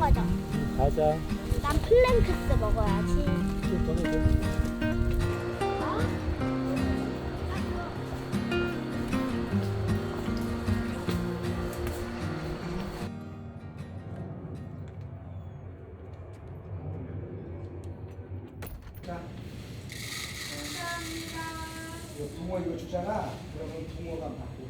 가자. 가자. 난 플랭크스 먹어야지. 좀 꺼내줘. 자, 이거 붕어 이거 주잖아. 그러면 붕어가 받고.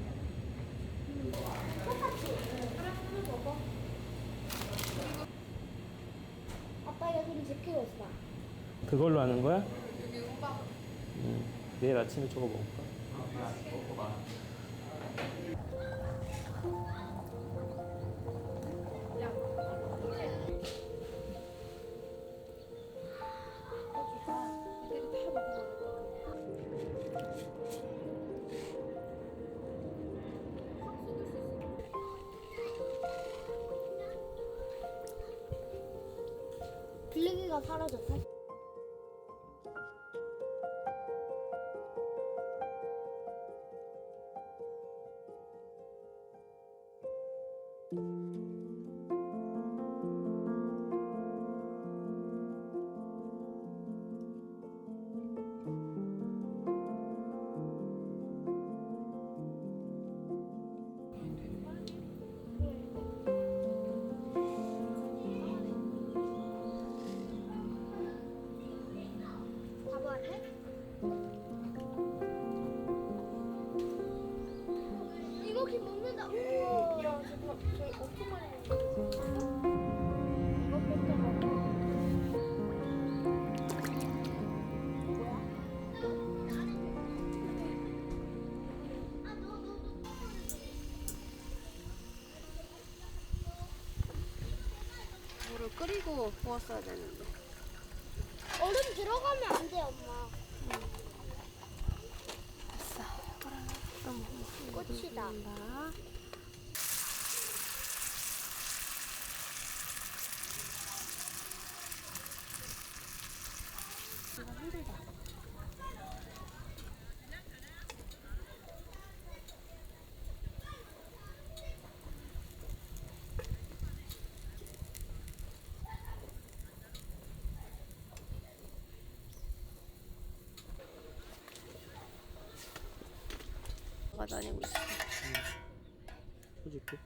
아빠 이거 좀 지키고 있어. 그걸로 하는 거야? 내일 아침에 저거 먹을까? 블리기가 사라졌어? 가봐래? 이거 기 먹는다. 우와. 야, 잠깐, 저희 엄청 많이 먹는다. 이거 뺏겨 먹어. 뭐야? 물을 끓이고 부었어야 되는데. 얼음 들어가면 안 돼, 엄마. 꽃이다. 이거 힘들다. 다니고 있어. 해줄게.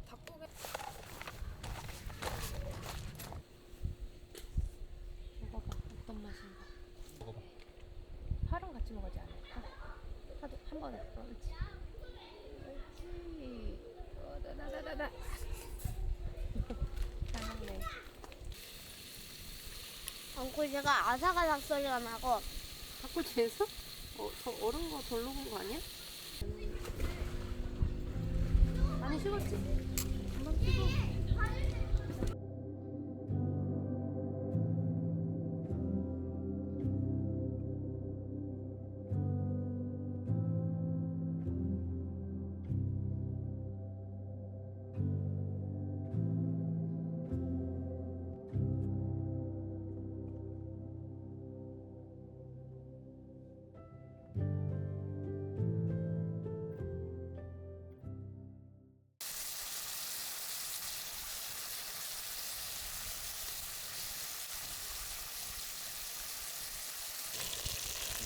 닭고기. 먹어봐. 어떤 맛인가. 먹어봐. 파랑 같이 먹어야지 않을까? 파도 한 번에. 그렇지. 그렇지. 나나나나. 잘먹네. 방울이가 아삭아삭 소리가 나고. 닭꼬치에서? 저 얼은 거 돌로 본 거 아니야? 많이 식었지? 금방 식어.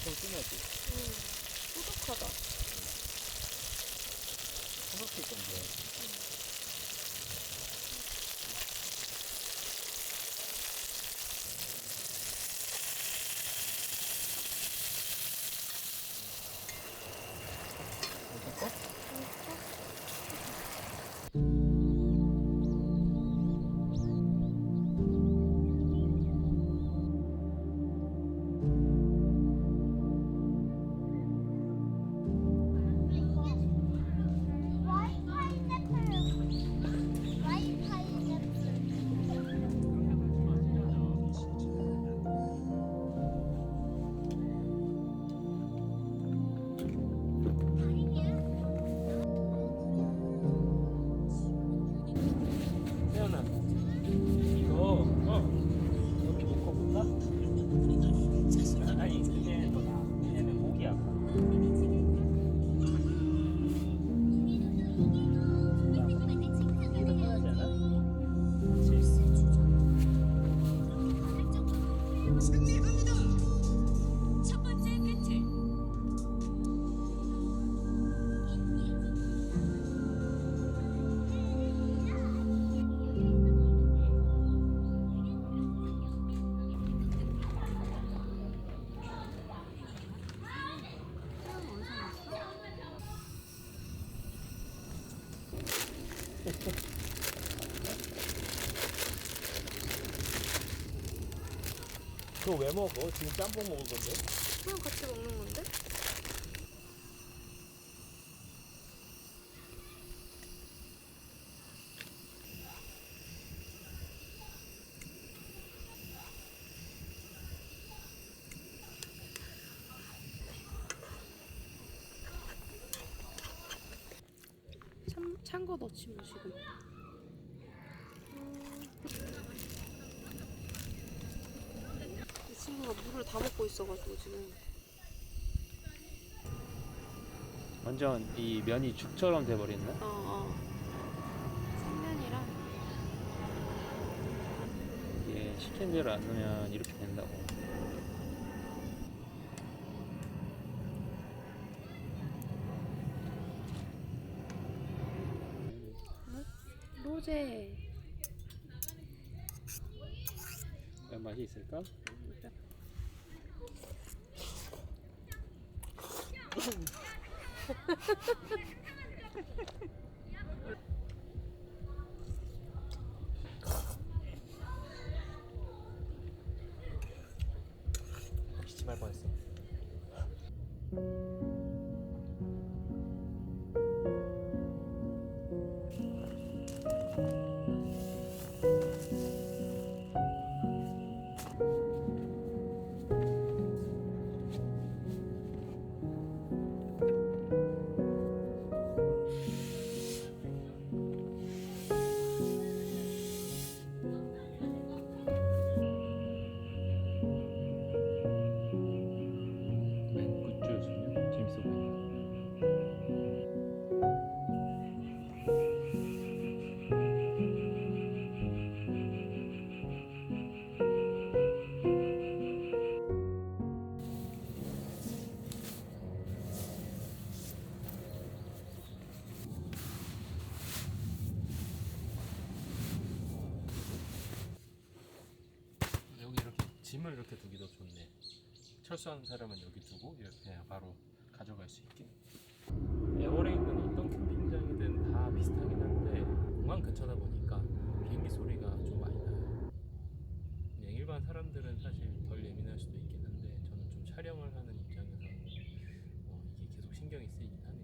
이건 끊어야지. 뿌듯하다. 삼각대 건데. 그거 왜 먹어? 지금 짬뽕 먹을 건데? 그냥 같이 먹는 건데? 찬 거 넣지 마시고. 이 친구가 물을 다 먹고 있어가지고 지금. 완전 이 면이 죽처럼 돼버렸나? 생면이랑 이게 시킨 대로 안 넣으면 이렇게 된다고. 로제. 과연 맛이 있을까? 기침할 뻔했어. 굿즈 주면 재밌어 보인다. 여기 이렇게 짐을 이렇게 두기도 좋네. 철수하는 사람은 여기 두고 이렇게 바로 가져갈 수 있게. 에어레인은 어떤 캠핑장이든 다 비슷하긴 한데 공항 근처다 보니까 비행기 소리가 좀 많이 나요. 그냥 일반 사람들은 사실 덜 예민할 수도 있긴 한데 저는 좀 촬영을 하는 입장에서는 이게 계속 신경이 쓰이긴 하네요.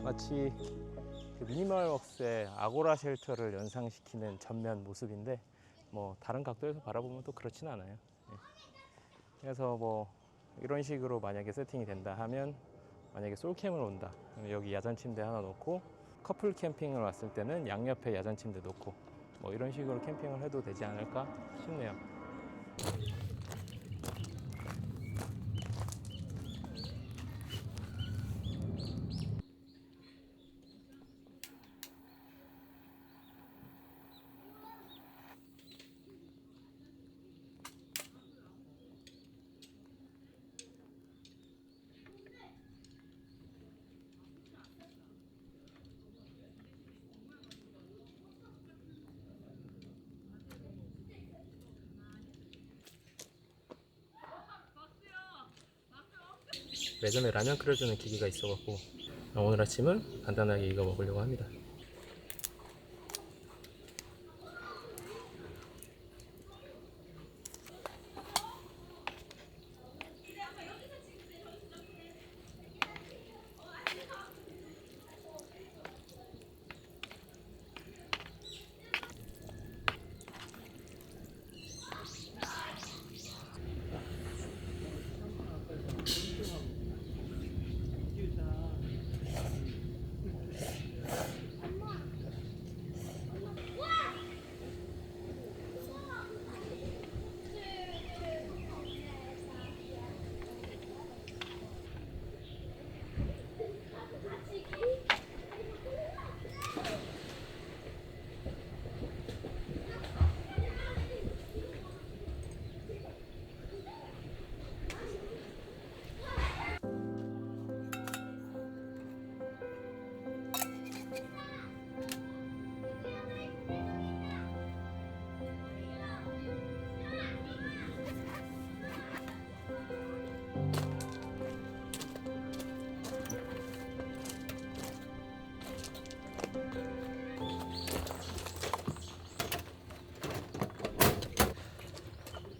마치 그 미니멀 웍스의 아고라 쉘터를 연상시키는 전면 모습인데 뭐 다른 각도에서 바라보면 또 그렇진 않아요. 예. 그래서 뭐 이런 식으로 만약에 세팅이 된다 하면 만약에 솔캠을 온다 그러면 여기 야전 침대 하나 놓고 커플 캠핑을 왔을 때는 양옆에 야전 침대 놓고 뭐 이런 식으로 캠핑을 해도 되지 않을까 싶네요. 예전에 라면 끓여주는 기계가 있어갖고 오늘 아침은 간단하게 이거 먹으려고 합니다.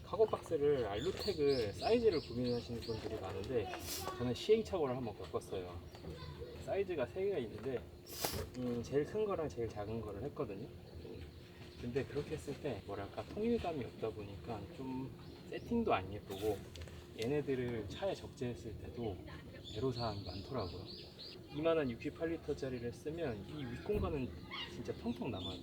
카고 박스를 알루텍을 사이즈를 고민하시는 분들이 많은데 저는 시행착오를 한번 겪었어요. 사이즈가 3개가 있는데 제일 큰 거랑 제일 작은 거를 했거든요. 근데 그렇게 했을 때 뭐랄까 통일감이 없다 보니까 좀 세팅도 안 예쁘고 얘네들을 차에 적재했을 때도 애로사항이 많더라고요. 이만한 68리터짜리를 쓰면 이 윗공간은 진짜 텅텅 남아요.